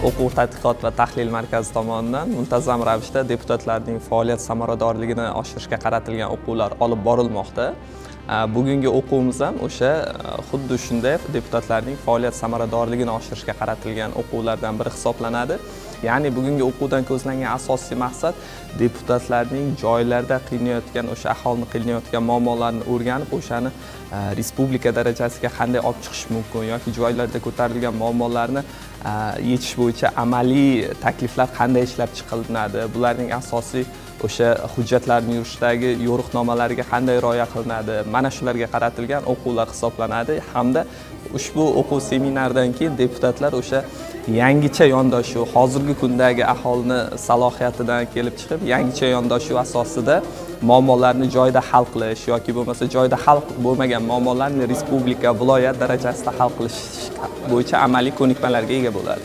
o'quv tadqiqot va tahlil markazi tomonidan muntazam ravishda deputatlarning faoliyat samaradorligini oshirishga qaratilgan o'quvlar olib borilmoqda. Bugungi o'quvimiz ham o'sha xuddi shunday deputatlarning faoliyat samaradorligini oshirishga qaratilgan o'quvlardan biri hisoblanadi. Ya'ni bugungi o'quvdan ko'zlangan asosiy maqsad deputatlarning joylarda qiynayotgan, o'sha aholini qiynayotgan muammolarni o'rganib, o'shani respublika darajasiga qanday olib chiqish mumkin yoki joylarda ko'tarilgan muammolarni yechish bo'yicha amaliy takliflar qanday ishlab chiqariladi, bularning asosiy o'sha hujjatlarni yurishdagi yo'riqnomalariga qanday rioya qilinadi, mana shularga qaratilgan o'quvlar hisoblanadi hamda ushbu o'quv seminaridan keyin deputatlar o'sha yangicha yondashuv, hozirgi kundagi aholini salohiyatidan kelib chiqib, yangicha yondashuv asosida muammolarni joyida hal qilish yoki bo'lmasa joyida hal bo'lmagan muammolarni respublika, viloyat darajasida hal qilish bo'yicha amaliy ko'nikmalarga ega bo'ladi.